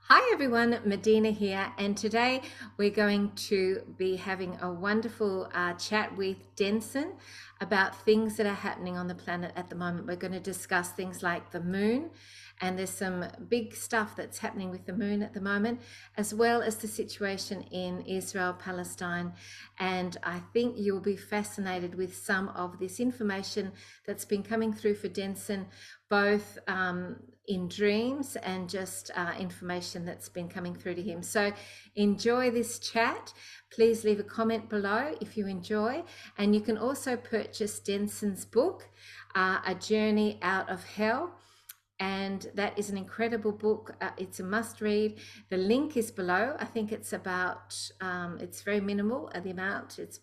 Hi everyone, Medina here, and today we're going to be having a wonderful chat with Densun about things that are happening on the planet at the moment. We're going to discuss things like the moon, and there's some big stuff that's happening with the moon at the moment, as well as the situation in Israel, Palestine. And I think you'll be fascinated with some of this information that's been coming through for Densun, both in dreams and just information that's been coming through to him. So enjoy this chat. Please leave a comment below if you enjoy. And you can also purchase Densun's book, A Journey Out of Hell. And that is an incredible book. It's a must read. The link is below. I think it's about, it's very minimal at the amount. It's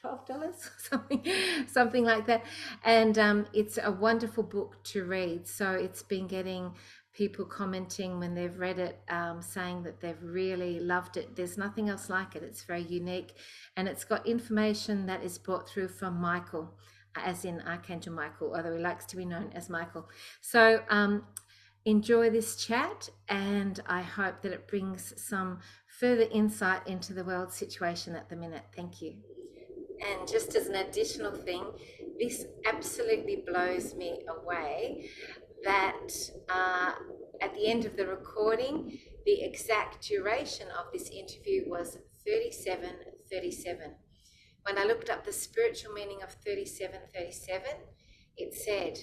$12, something like that. And it's a wonderful book to read. So it's been getting people commenting when they've read it, saying that they've really loved it. There's nothing else like it. It's very unique, and it's got information that is brought through from Michael, as in Archangel Michael, although he likes to be known as Michael. So enjoy this chat, and I hope that it brings some further insight into the world situation at the minute. Thank you. And just as an additional thing, this absolutely blows me away that at the end of the recording, the exact duration of this interview was 37:37. When I looked up the spiritual meaning of 37:37, it said,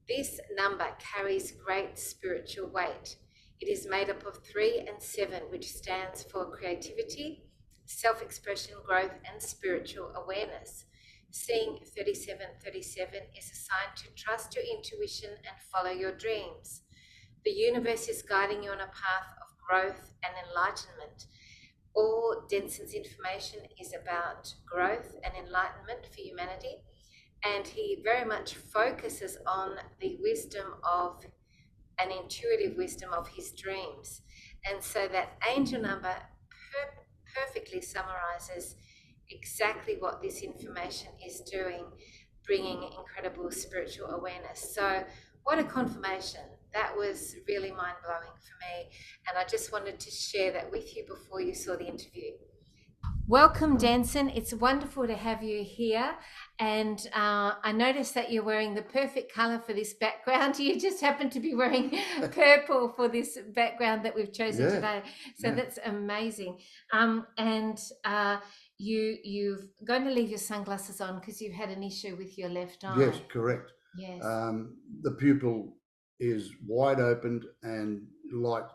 "This number carries great spiritual weight. It is made up of 3 and 7, which stands for creativity, self-expression, growth, and spiritual awareness. Seeing 37:37 is a sign to trust your intuition and follow your dreams. The universe is guiding you on a path of growth and enlightenment. All Densun's information is about growth and enlightenment for humanity, and he very much focuses on the wisdom of an intuitive wisdom of his dreams. And so that angel number perfectly summarizes exactly what this information is doing, bringing incredible spiritual awareness. So what a confirmation. That was really mind-blowing for me, and I just wanted to share that with you before you saw the interview. Welcome, Densun. It's wonderful to have you here. And I noticed that you're wearing the perfect color for this background. You just happen to be wearing purple for this background that we've chosen today. So that's amazing. And you've going to leave your sunglasses on because you've had an issue with your left eye. Yes, correct. Yes. The pupil is wide opened and light.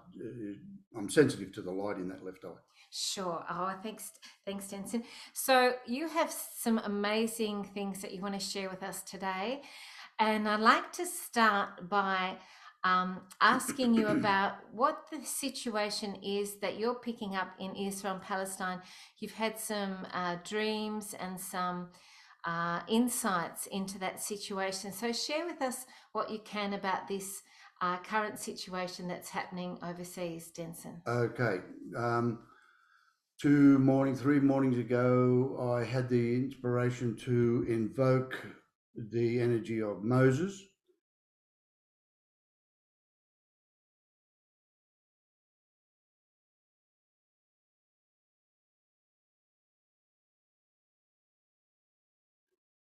I'm sensitive to the light in that left eye. Sure. Oh, thanks, Denson. So you have some amazing things that you want to share with us today, and I'd like to start by asking you about what the situation is that you're picking up in Israel and Palestine. You've had some dreams and some insights into that situation. So share with us what you can about this current situation that's happening overseas, Denson. Okay. 3 mornings ago, I had the inspiration to invoke the energy of Moses.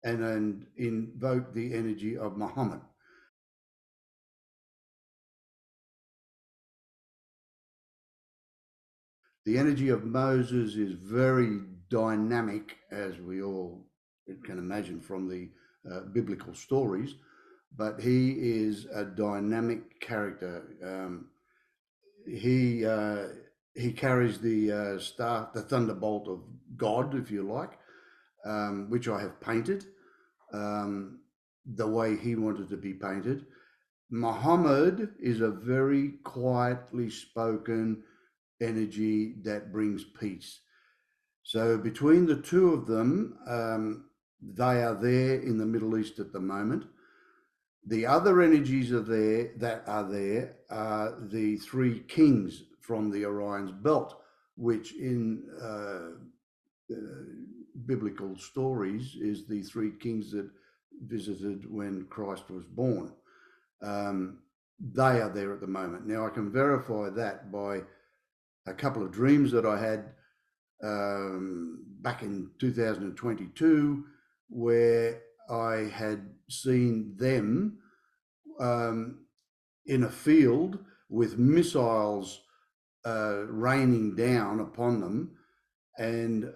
And invoke the energy of Muhammad. The energy of Moses is very dynamic, as we all can imagine from the biblical stories, but he is a dynamic character. He carries the staff, the thunderbolt of God, if you like, which I have painted the way he wanted to be painted. Muhammad is a very quietly spoken energy that brings peace. So between the two of them, they are there in the Middle East at the moment. The other energies are there are the 3 kings from the Orion's belt, which in biblical stories is the 3 kings that visited when Christ was born. they are there at the moment. Now I can verify that by a couple of dreams that I had back in 2022, where I had seen them in a field with missiles raining down upon them, and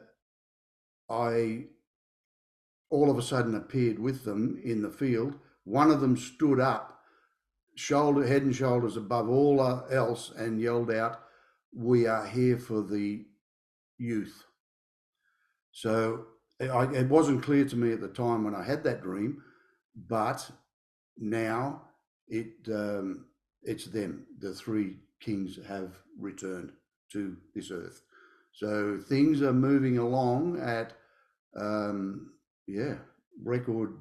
I all of a sudden appeared with them in the field. One of them stood up, head and shoulders above all else, and yelled out, "We are here for the youth." So it wasn't clear to me at the time when I had that dream, but now it's them. The three kings have returned to this earth. So things are moving along at record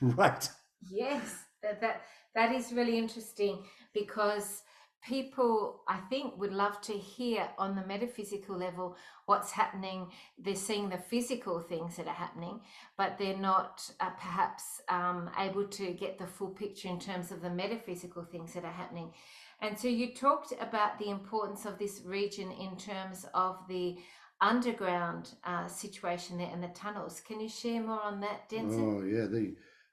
rate. Yes, that is really interesting, because people, I think, would love to hear on the metaphysical level what's happening. They're seeing the physical things that are happening, but they're not perhaps able to get the full picture in terms of the metaphysical things that are happening. And so you talked about the importance of this region in terms of the underground situation there and the tunnels. Can you share more on that, Densun? Oh yeah,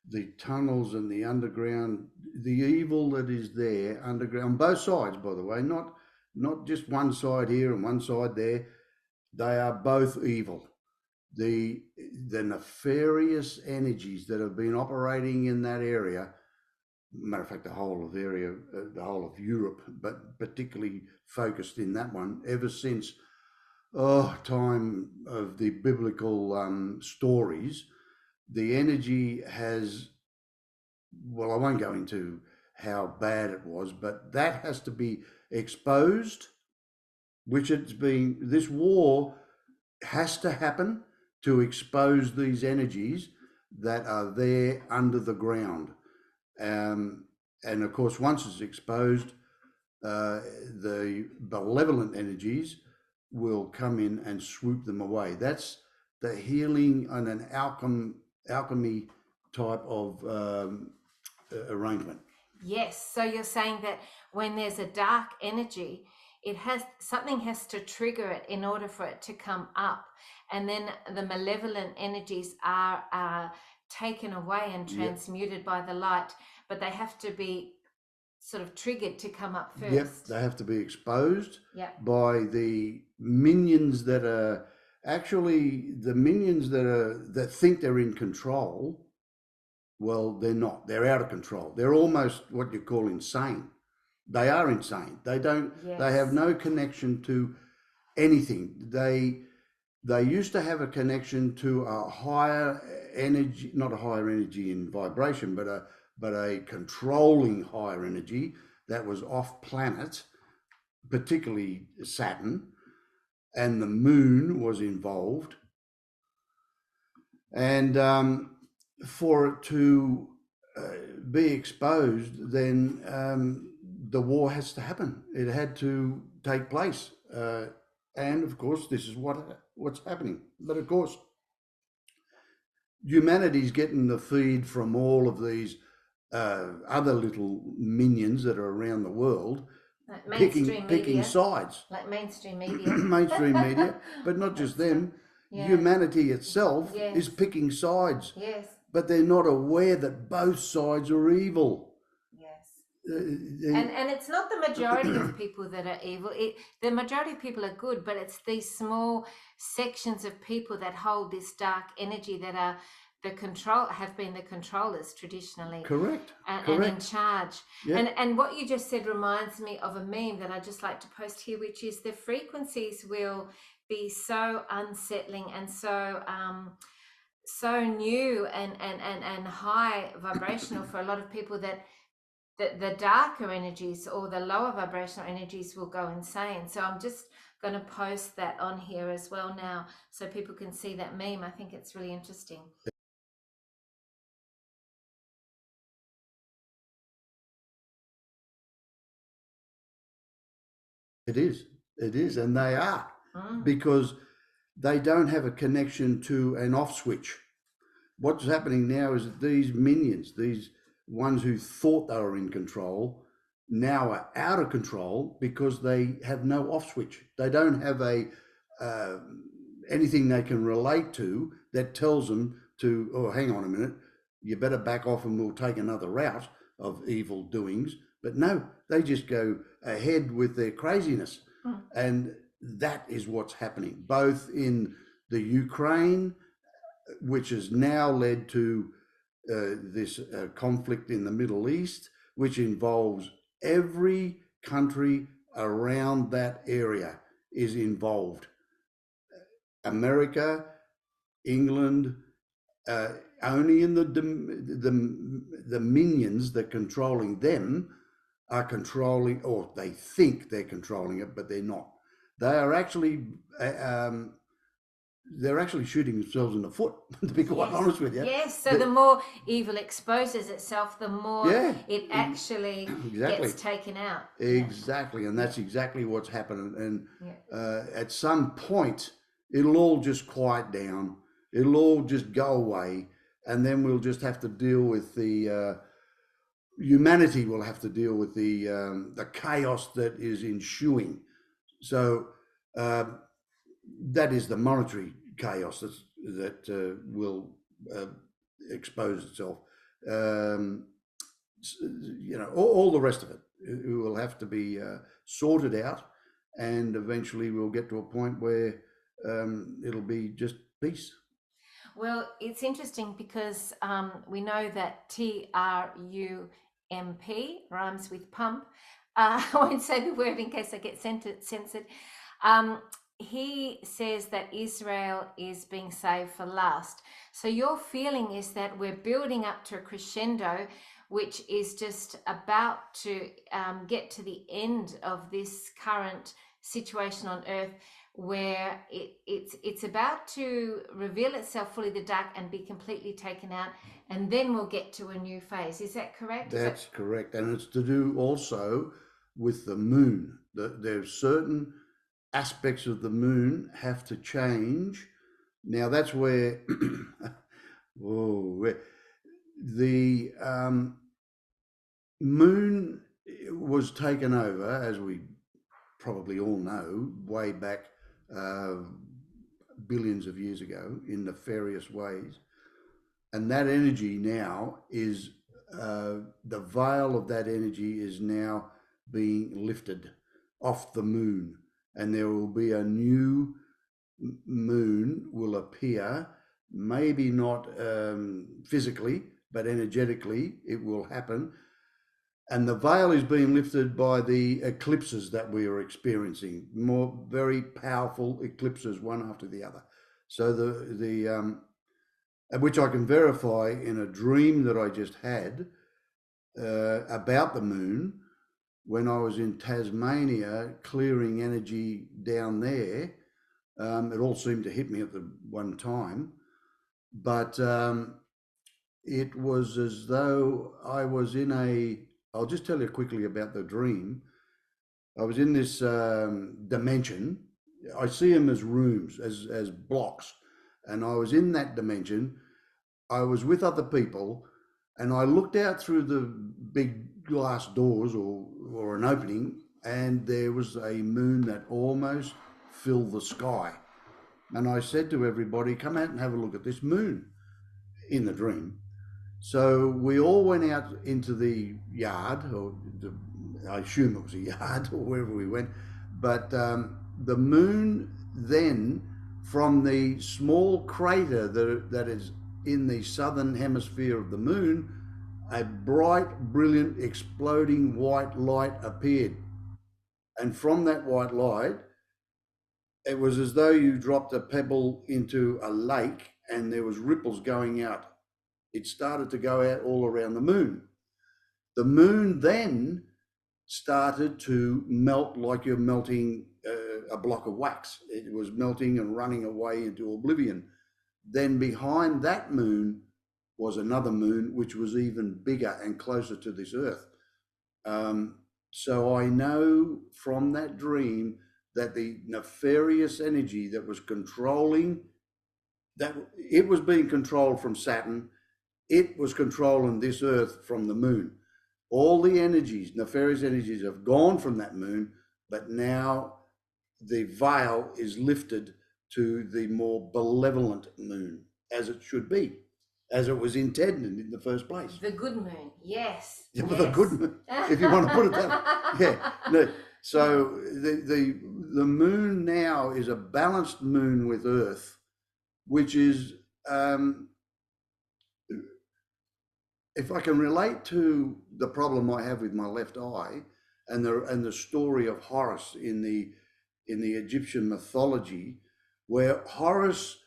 the tunnels and the underground, the evil that is there underground, both sides, by the way, not just one side here and one side there. They are both evil. The nefarious energies that have been operating in that area, matter of fact, the whole of Europe, but particularly focused in that one ever since time of the biblical stories. The energy has, well, I won't go into how bad it was, but that has to be exposed, which it's been, this war has to happen to expose these energies that are there under the ground. And of course, once it's exposed, the malevolent energies will come in and swoop them away. That's the healing and an alchemy type of arrangement. Yes, so you're saying that when there's a dark energy, something has to trigger it in order for it to come up, and then the malevolent energies are taken away and transmuted by the light, but they have to be sort of triggered to come up first. Yep, they have to be exposed by the minions that are actually the minions that think they're in control. Well, they're not. They're out of control. They're almost what you call insane. They are insane. They don't. Yes. They have no connection to anything. They used to have a connection to a higher energy, not a higher energy in vibration, but a controlling higher energy that was off planet, particularly Saturn, and the moon was involved. And for it to be exposed, then the war has to happen. It had to take place. And of course, this is what's happening. But of course, humanity's getting the feed from all of these other little minions that are around the world, like picking sides. Like mainstream media. Mainstream media, but not just them. Yeah. Humanity itself is picking sides. Yes. But they're not aware that both sides are evil. Yes. And it's not the majority of people that are evil. The majority of people are good, but it's these small sections of people that hold this dark energy that are have been the controllers traditionally. Correct. And in charge. Yeah. And what you just said reminds me of a meme that I just like to post here, which is the frequencies will be so unsettling and so new and high vibrational for a lot of people that the darker energies or the lower vibrational energies will go insane. So I'm just going to post that on here as well now so people can see that meme. I think it's really interesting. It is, and they are, because they don't have a connection to an off switch. What's happening now is that these minions, these ones who thought they were in control, now are out of control because they have no off switch. They don't have a uh, anything they can relate to that tells them to, oh, hang on a minute, you better back off and we'll take another route of evil doings. But no, they just go ahead with their craziness. Mm. And that is what's happening, both in the Ukraine, which has now led to this conflict in the Middle East, which involves every country around that area is involved. America, England, only in the minions that controlling them are controlling, or they think they're controlling it, but they're not. They are actually they're actually shooting themselves in the foot, to be quite honest with you. Yes, so the more evil exposes itself, the more it actually exactly. gets taken out. Exactly, and that's exactly what's happening. And at some point, it'll all just quiet down. It'll all just go away, and then we'll just have to deal with the humanity will have to deal with the chaos that is ensuing. So that is the monetary chaos that will expose itself. All the rest of it will have to be sorted out, and eventually we'll get to a point where it'll be just peace. Well, it's interesting because we know that TRUMP rhymes with pump. I won't say the word in case I get censored. He says that Israel is being saved for last. So your feeling is that we're building up to a crescendo, which is just about to get to the end of this current situation on earth, where it's about to reveal itself fully, the dark, and be completely taken out, and then we'll get to a new phase. Is that correct? That's correct, and it's to do also with the moon. There's certain aspects of the moon have to change. Now that's where the moon was taken over, as we probably all know, way back billions of years ago in nefarious ways. And that energy now is, the veil of that energy is now being lifted off the moon. And there will be a new moon will appear, maybe not physically, but energetically it will happen. And the veil is being lifted by the eclipses that we are experiencing, more very powerful eclipses, one after the other. So which I can verify in a dream that I just had about the moon when I was in Tasmania clearing energy down there. It all seemed to hit me at the one time, but it was as though I was in I'll just tell you quickly about the dream. I was in this dimension. I see them as rooms, as blocks. And I was in that dimension. I was with other people, and I looked out through the big glass doors or an opening, and there was a moon that almost filled the sky. And I said to everybody, come out and have a look at this moon, in the dream. So we all went out into the yard, I assume it was a yard or wherever we went. But the moon then, from the small crater that is in the southern hemisphere of the moon, a bright, brilliant, exploding white light appeared. And from that white light, it was as though you dropped a pebble into a lake and there was ripples going out. It started to go out all around the moon. The moon then started to melt like you're melting a block of wax. It was melting and running away into oblivion. Then behind that moon was another moon, which was even bigger and closer to this earth. So I know from that dream that the nefarious energy that was controlling, that it was being controlled from Saturn, it was controlling this earth from the moon. All the energies, nefarious energies, have gone from that moon, but now the veil is lifted to the more benevolent moon, as it should be, as it was intended in the first place. The good moon, yes. Yeah, yes. the good moon, if you want to put it that way. Yeah. No, so the moon now is a balanced moon with Earth, which is, if I can relate to the problem I have with my left eye, and the story of Horus in the Egyptian mythology, where Horus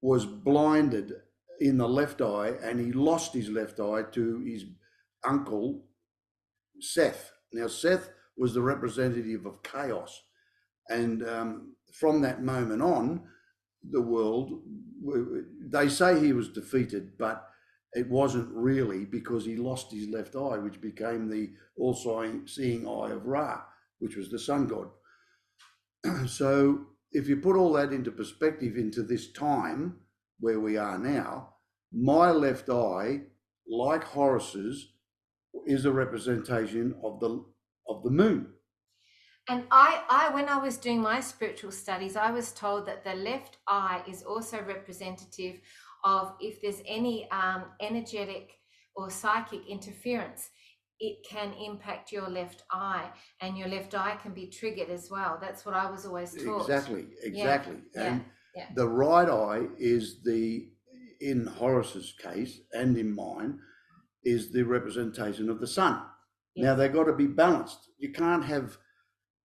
was blinded in the left eye and he lost his left eye to his uncle Seth. Now Seth was the representative of chaos, and from that moment on, the world, they say he was defeated, but it wasn't really, because he lost his left eye, which became the all-seeing eye of Ra, which was the sun god. So if you put all that into perspective into this time where we are now, my left eye, like Horus's, is a representation of the moon. And I, when I was doing my spiritual studies, I was told that the left eye is also representative of if there's any energetic or psychic interference, it can impact your left eye, and your left eye can be triggered as well. That's what I was always taught. Exactly. Yeah, And yeah. the right eye is in Horus's case and in mine, is the representation of the sun. Yes. Now they've got to be balanced. You can't have,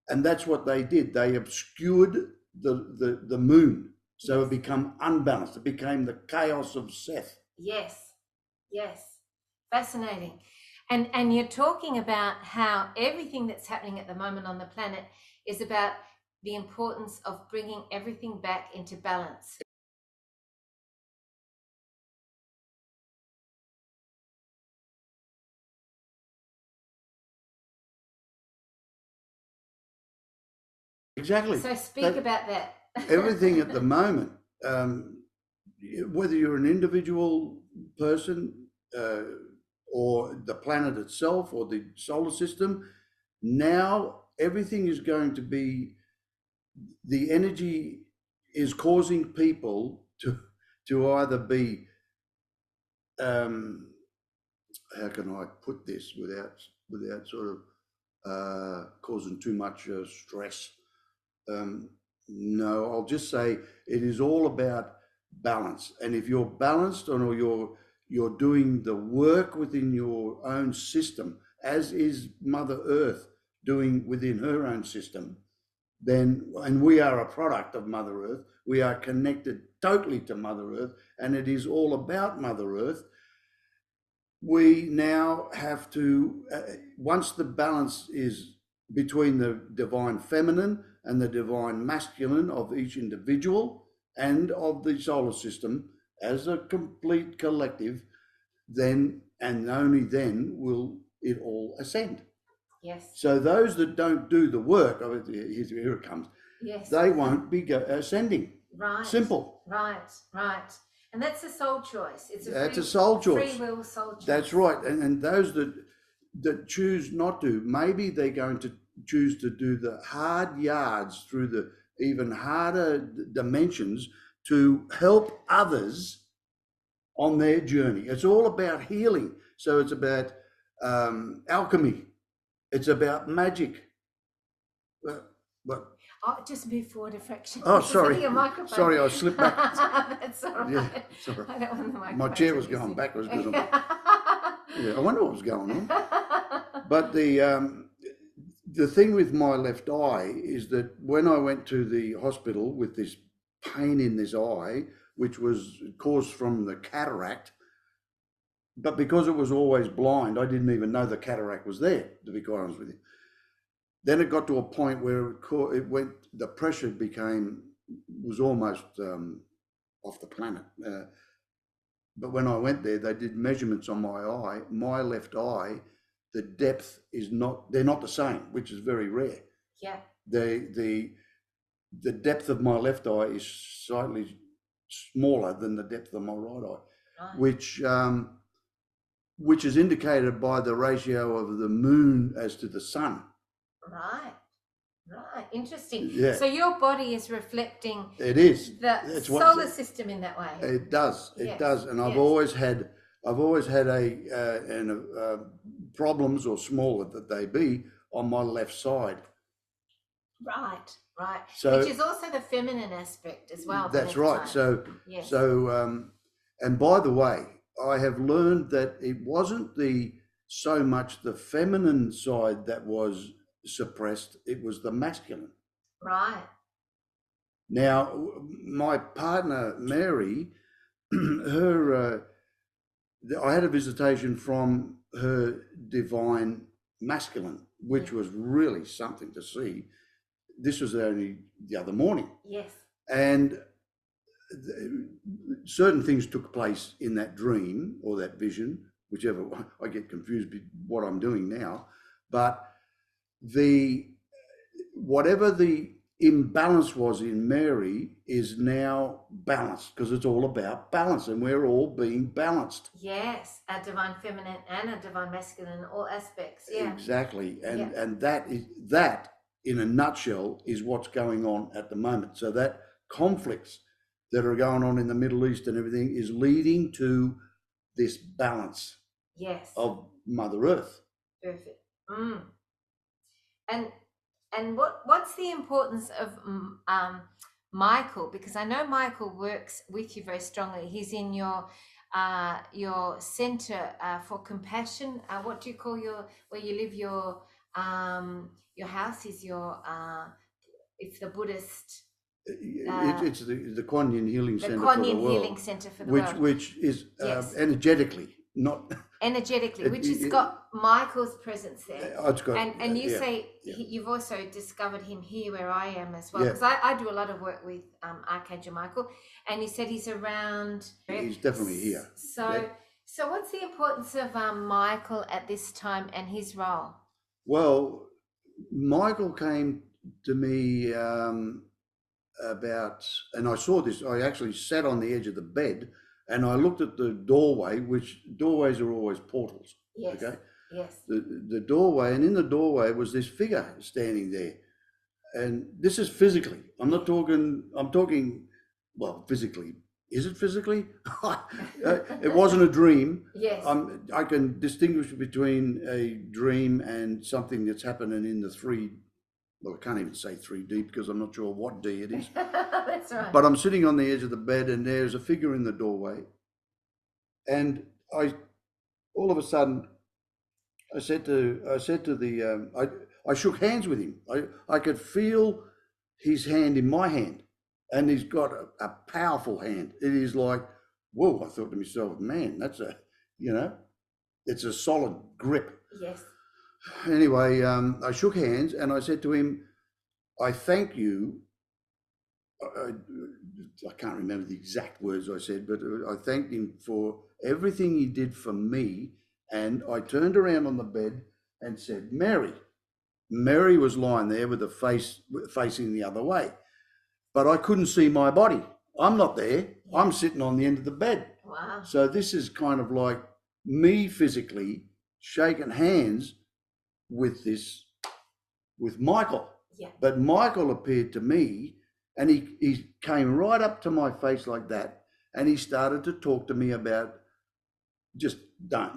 and that's what they did. They obscured the moon, so yes. It became unbalanced. It became the chaos of Seth. Yes, fascinating. And you're talking about how everything that's happening at the moment on the planet is about the importance of bringing everything back into balance. Exactly. So speak about that. Everything at the moment, whether you're an individual person or the planet itself or the solar system, now everything is going to be, the energy is causing people to either be, how can I put this without sort of causing too much stress? No, I'll just say it is all about balance. And if you're balanced or you're doing the work within your own system, as is Mother Earth doing within her own system, then, and we are a product of Mother Earth, we are connected totally to Mother Earth, and it is all about Mother Earth. We now have to, once the balance is between the divine feminine and the divine masculine of each individual and of the solar system as a complete collective, then and only then will it all ascend. Yes. So those that don't do the work, here it comes. Yes. They won't be ascending. Right. Simple. Right. And that's a soul choice. That's a soul choice. Free will soul choice. That's right. And those that choose not to, maybe they're going to choose to do the hard yards through the even harder dimensions to help others on their journey. It's all about healing. So it's about alchemy. It's about magic. But oh, just move forward a fraction. Oh, sorry. Sorry, I slipped back. That's all right. Yeah, sorry. I don't want the microphone. My chair was going backwards. Yeah, I wonder what was going on. But the thing with my left eye is that when I went to the hospital with this pain in this eye, which was caused from the cataract, but because it was always blind, I didn't even know the cataract was there, to be quite honest with you. Then it got to a point where it went, the pressure was almost off the planet. But when I went there, they did measurements on my eye, my left eye, the depth is they're not the same, which is very rare. Yeah. The depth of my left eye is slightly smaller than the depth of my right eye, which which is indicated by the ratio of the moon as to the sun. Right. Right. Interesting. Yeah. So your body is reflecting It is. the solar system in that way. It does. It Yes. does. And I've Yes. always had problems, or smaller that they be, on my left side. Right. Right. So which is also the feminine aspect as well. the that's left right. side. So and by the way, I have learned that it wasn't so much the feminine side that was suppressed, it was the masculine. Right. Now, my partner Mary, I had a visitation from her divine masculine, which was really something to see. This was only the other morning. Yes. And certain things took place in that dream or that vision, whichever one. I get confused with what I'm doing now. But whatever the imbalance was in Mary is now balanced, because it's all about balance, and we're all being balanced. Yes, a divine feminine and a divine masculine, all aspects. Yeah. Exactly. And that in a nutshell is what's going on at the moment. So that conflicts that are going on in the Middle East and everything is leading to this balance. Yes. Of Mother Earth. Perfect. And what's the importance of Michael? Because I know Michael works with you very strongly. He's in your center for compassion. What do you call where you live? Your house is your it's the Buddhist. It's the Kuan Yin Healing Center for the world. Healing Center for the world. Which is energetically, not energetically, which has got Michael's presence there. It's got, and you say you've also discovered him here where I am as well, because I do a lot of work with Archangel Michael, and you said he's around. He's definitely here. So what's the importance of Michael at this time and his role? Well, Michael came to me and I saw this. I actually sat on the edge of the bed and I looked at the doorway, which doorways are always portals. Yes. Okay. Yes. The doorway, and in the doorway was this figure standing there. And this is physically. I'm talking, well, physically. Is it physically? It wasn't a dream. Yes. I can distinguish between a dream and something that's happening in the well, I can't even say 3D because I'm not sure what D it is. That's right. But I'm sitting on the edge of the bed and there's a figure in the doorway. And all of a sudden, I said to I shook hands with him. I could feel his hand in my hand, and he's got a powerful hand. It is like, whoa! I thought to myself, man, that's it's a solid grip. Yes. Anyway, I shook hands and I said to him, I thank you. I can't remember the exact words I said, but I thanked him for everything he did for me. And I turned around on the bed and said, Mary. Mary was lying there with the face facing the other way, but I couldn't see my body. I'm not there. Yeah. I'm sitting on the end of the bed. Wow. So this is kind of like me physically shaking hands with Michael. Yeah. But Michael appeared to me and he came right up to my face like that, and he started to talk to me about just don't,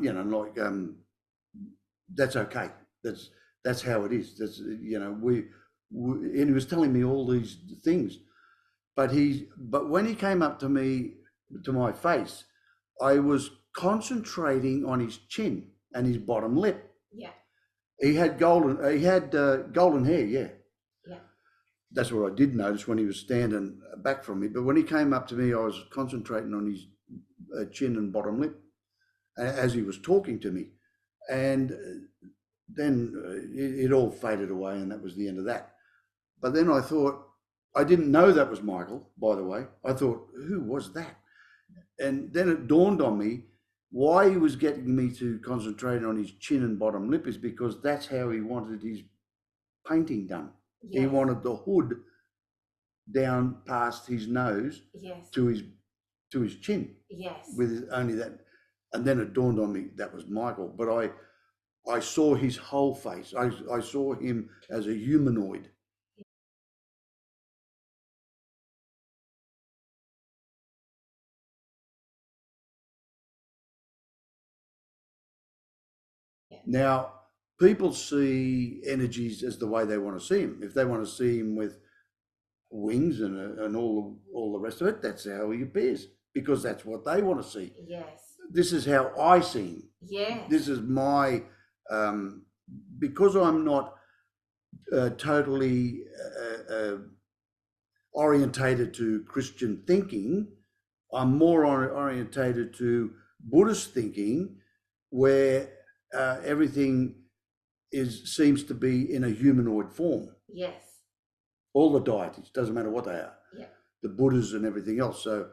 that's okay. That's how it is. That's, and he was telling me all these things, but when he came up to me, to my face, I was concentrating on his chin and his bottom lip. Yeah. He had golden hair. Yeah. Yeah. That's what I did notice when he was standing back from me. But when he came up to me, I was concentrating on his chin and bottom lip as he was talking to me. And then it all faded away, and that was the end of that. But then I thought, I didn't know that was Michael, by the way. I thought, who was that? And then it dawned on me why he was getting me to concentrate on his chin and bottom lip is because that's how he wanted his painting done. Yes. He wanted the hood down past his nose. Yes. to his chin. Yes. With only that. And then it dawned on me that was Michael. But I saw his whole face. I saw him as a humanoid. Yeah. Now, people see energies as the way they want to see him. If they want to see him with wings and all the rest of it, that's how he appears, because that's what they want to see. Yes. This is how I see him. Yes. This is my because I'm not totally orientated to Christian thinking. I'm more orientated to Buddhist thinking, where everything seems to be in a humanoid form. Yes. All the deities, doesn't matter what they are. Yeah. The Buddhas and everything else. So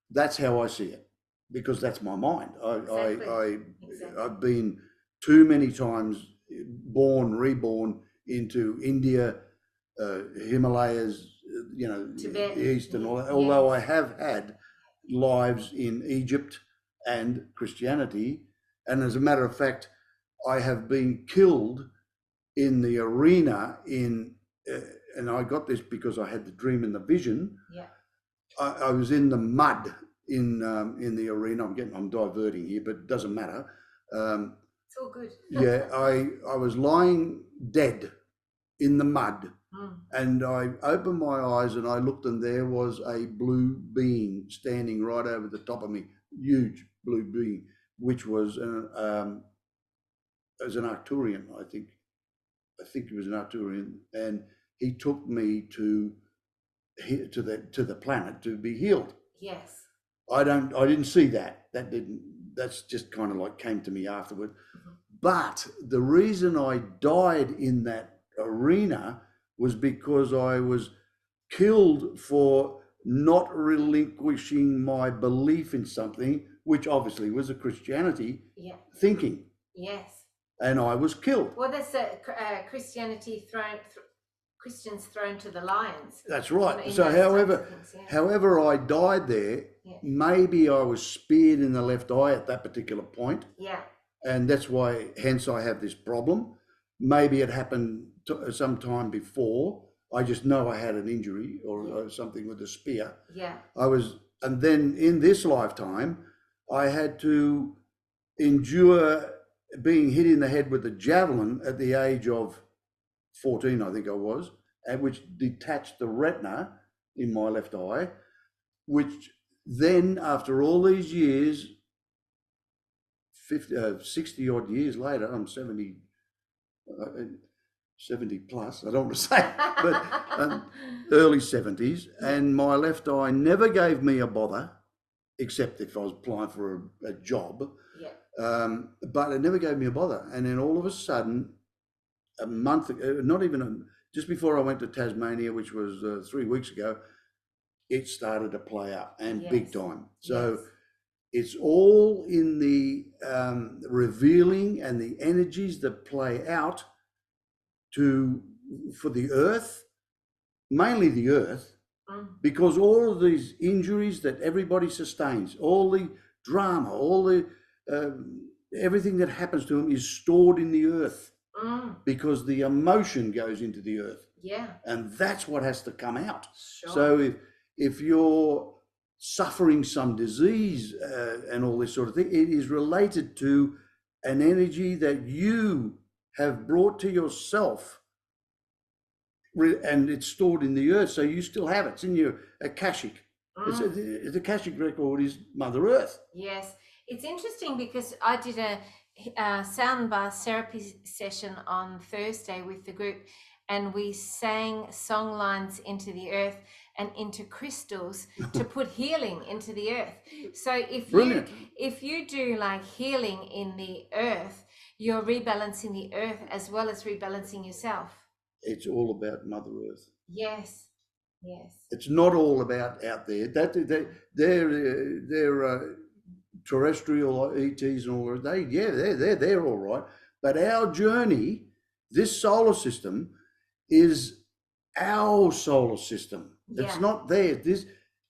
that's how I see it, because that's my mind. Exactly. I've been too many times reborn into India, Himalayas, Tibet. East and all that. Yes. Although I have had lives in Egypt and Christianity, and as a matter of fact, I have been killed in the arena and I got this because I had the dream and the vision. Yeah. I was in the mud in the arena. I'm diverting here, but it doesn't matter. It's all good. Yeah, I was lying dead in the mud, and I opened my eyes and I looked, and there was a blue being standing right over the top of me, huge blue being, which was as an Arcturian, I think. I think he was an Arcturian, and he took me to the planet to be healed. Yes. I didn't see that. That's just kind of like came to me afterward. But the reason I died in that arena was because I was killed for not relinquishing my belief in something, which obviously was a Christianity thinking. Yes. And I was killed. Well, that's Christians thrown to the lions. That's right. So however I died there, maybe I was speared in the left eye at that particular point. Yeah. And that's why, hence I have this problem. Maybe it happened some time before. I just know I had an injury or something with a spear. Yeah. And then in this lifetime, I had to endure being hit in the head with a javelin at the age of 14, I think I was, and which detached the retina in my left eye, which then, after all these years, 60 odd years later, I'm 70 plus, I don't want to say, but early 70s, and my left eye never gave me a bother, except if I was applying for a job. Yeah. But it never gave me a bother. And then all of a sudden, a month ago, just before I went to Tasmania, which was 3 weeks ago, it started to play up, and big time. So it's all in the revealing and the energies that play out for the earth, mainly the earth, because all of these injuries that everybody sustains, all the drama, all the everything that happens to them is stored in the earth, because the emotion goes into the earth. Yeah. And that's what has to come out. Sure. So if you're suffering some disease and all this sort of thing, it is related to an energy that you have brought to yourself, and it's stored in the earth, so you still have it. It's in your Akashic. The Akashic record is Mother Earth. Yes. It's interesting because I did a sound bath therapy session on Thursday with the group, and we sang song lines into the earth and into crystals to put healing into the earth. So if you do like healing in the earth, you're rebalancing the earth as well as rebalancing yourself. It's all about Mother Earth. Yes. Yes. It's not all about out there. They're terrestrial ETs and all that. They're all right. But our journey, this solar system, is our solar system. Yeah. It's not theirs.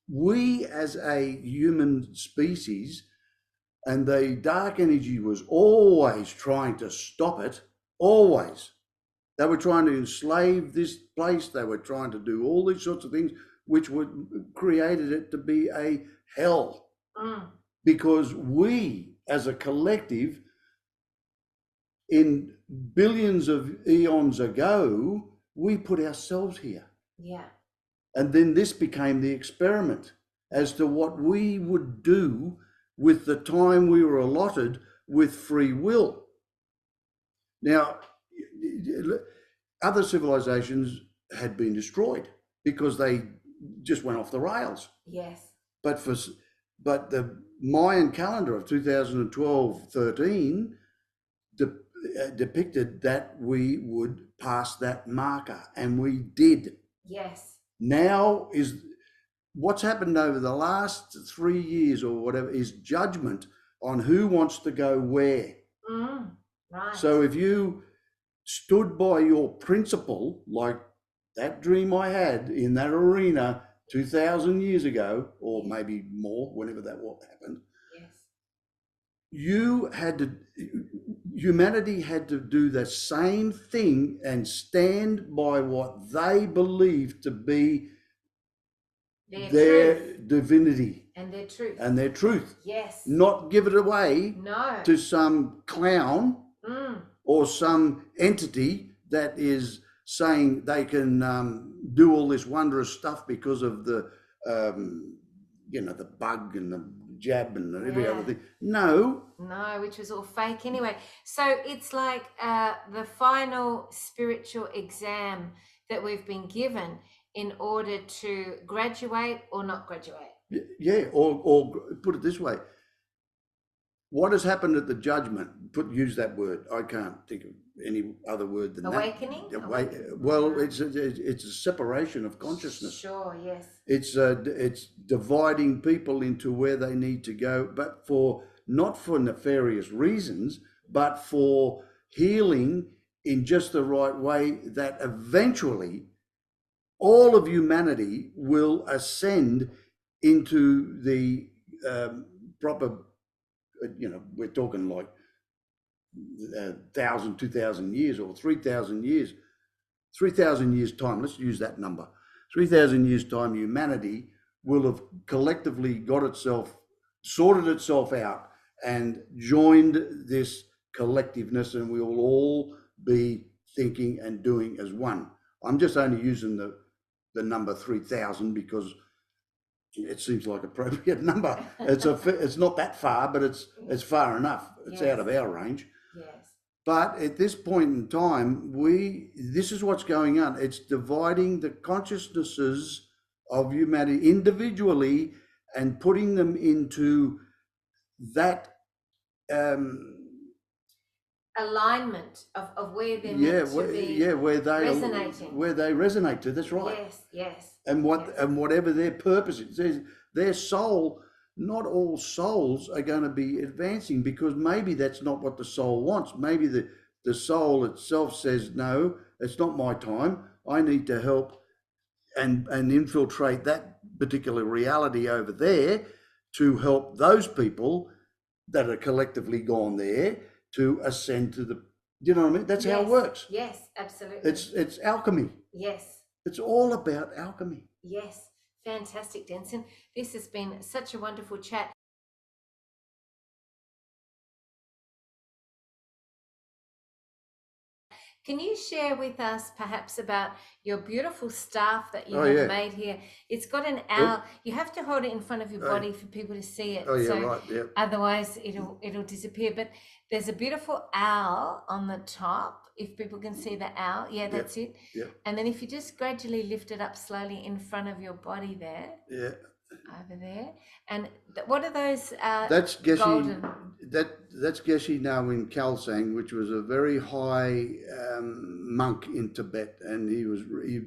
We as a human species And the dark energy was always trying to stop it, always. They were trying to enslave this place. They were trying to do all these sorts of things, which created it to be a hell. Because we, as a collective, in billions of eons ago, we put ourselves here. Yeah. And then this became the experiment as to what we would do with the time we were allotted with free will. Now, other civilizations had been destroyed because they just went off the rails. Yes. But the Mayan calendar of 2012-13 depicted that we would pass that marker, and we did. Yes. Now is what's happened over the last 3 years or whatever is judgment on who wants to go where. Right. So if you stood by your principle, like that dream I had in that arena 2,000 years ago, or maybe more, whenever that happened, humanity had to do the same thing and stand by what they believed to be their divinity and their truth. Yes. Not give it away to some clown or some entity that is saying they can do all this wondrous stuff because of the the bug and the jab and every other thing. No, which was all fake anyway. So it's like the final spiritual exam that we've been given in order to graduate or not graduate. Yeah, or put it this way. What has happened at the judgment? Use that word. I can't think of any other word than awakening. Well, it's a separation of consciousness. Sure. Yes. It's dividing people into where they need to go, but not for nefarious reasons, but for healing in just the right way. That eventually, all of humanity will ascend into the proper. We're talking like 1,000, 2,000 years or 3,000 years. 3,000 years time, let's use that number. 3,000 years time, humanity will have collectively sorted itself out and joined this collectiveness, and we will all be thinking and doing as one. I'm just only using the number 3,000 because it seems like an appropriate number. It's not that far, but it's far enough. It's out of our range. Yes. But at this point in time, this is what's going on. It's dividing the consciousnesses of humanity individually and putting them into that alignment of where they're meant to be resonating. Where they resonate to. That's right. Yes. And whatever their purpose is, their soul. Not all souls are going to be advancing because maybe that's not what the soul wants. Maybe the soul itself says, no, it's not my time. I need to help and infiltrate that particular reality over there to help those people that are collectively gone there to ascend to the, you know what I mean? That's how it works. Yes, absolutely. It's alchemy. Yes. It's all about alchemy. Yes. Fantastic, Densun. This has been such a wonderful chat. Can you share with us perhaps about your beautiful staff that you have made here? It's got an owl. You have to hold it in front of your body for people to see it. Right. Yeah. Otherwise it'll disappear. But there's a beautiful owl on the top. If people can see the owl. Yeah, that's it. Yeah. And then if you just gradually lift it up slowly in front of your body there. Yeah. Over there. And what are those that's Geshe, golden? That's Geshe Nawin Khalsang, which was a very high monk in Tibet, and he was a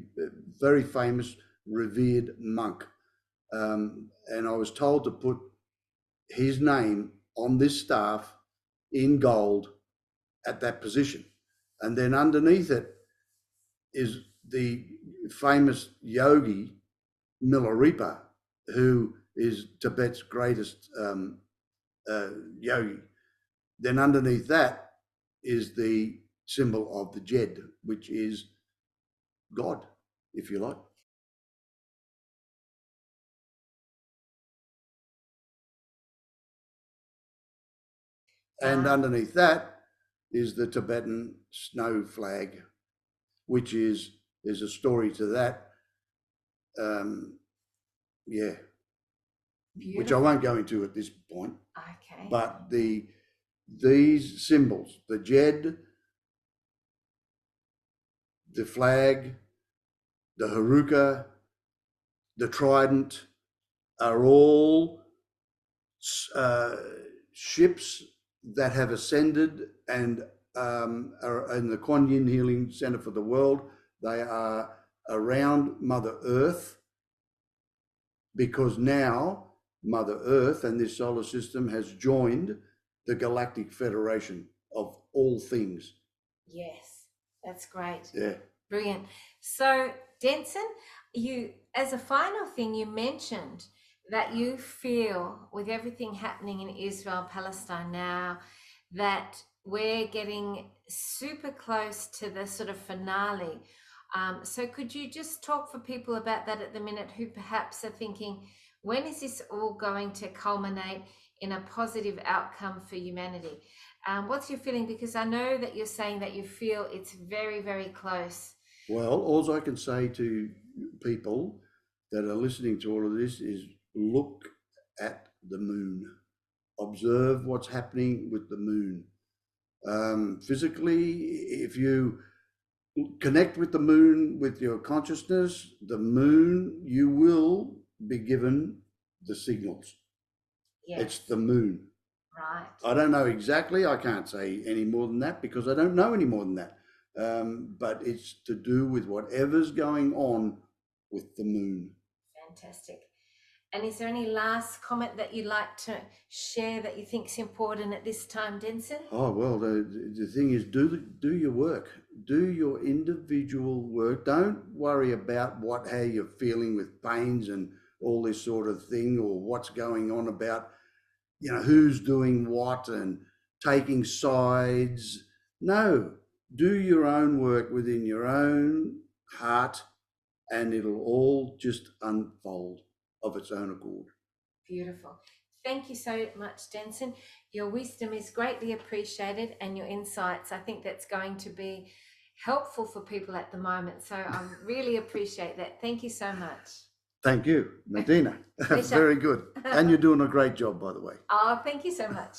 very famous, revered monk. And I was told to put his name on this staff in gold at that position. And then underneath it is the famous yogi, Milarepa, who is Tibet's greatest yogi. Then underneath that is the symbol of the Jed, which is God, if you like. And underneath that is the Tibetan snow flag, which is, there's a story to that. Yeah, Beautiful. which I won't go into at this point. Okay. But these symbols, the Jed, the flag, the Haruka, the trident, are all ships that have ascended and are in the Kuan Yin Healing Center for the World. They are around Mother Earth, because now Mother Earth and this solar system has joined the Galactic Federation of all things. Yes, that's great. Yeah. Brilliant. So, Densun, you, as a final thing, you mentioned that you feel with everything happening in Israel and Palestine now that we're getting super close to the sort of finale. So could you just talk for people about that at the minute who perhaps are thinking, when is this all going to culminate in a positive outcome for humanity? What's your feeling? Because I know that you're saying that you feel it's very, very close. Well, all I can say to people that are listening to all of this is look at the moon. Observe what's happening with the moon. Physically, if you connect with the moon with your consciousness, the moon, you will be given the signals. Yes. It's the moon. Right. I don't know exactly. I can't say any more than that because I don't know any more than that. But it's to do with whatever's going on with the moon. Fantastic. And is there any last comment that you'd like to share that you think is important at this time, Densun? Oh, well, the thing is, do your work. Do your individual work. Don't worry about how you're feeling with pains and all this sort of thing, or what's going on about, who's doing what and taking sides. No, do your own work within your own heart, and it'll all just unfold of its own accord. Beautiful. Thank you so much, Densun. Your wisdom is greatly appreciated, and your insights, I think that's going to be helpful for people at the moment. So I really appreciate that. Thank you so much. Thank you, Nadina. Very good. And you're doing a great job, by the way. Oh, thank you so much.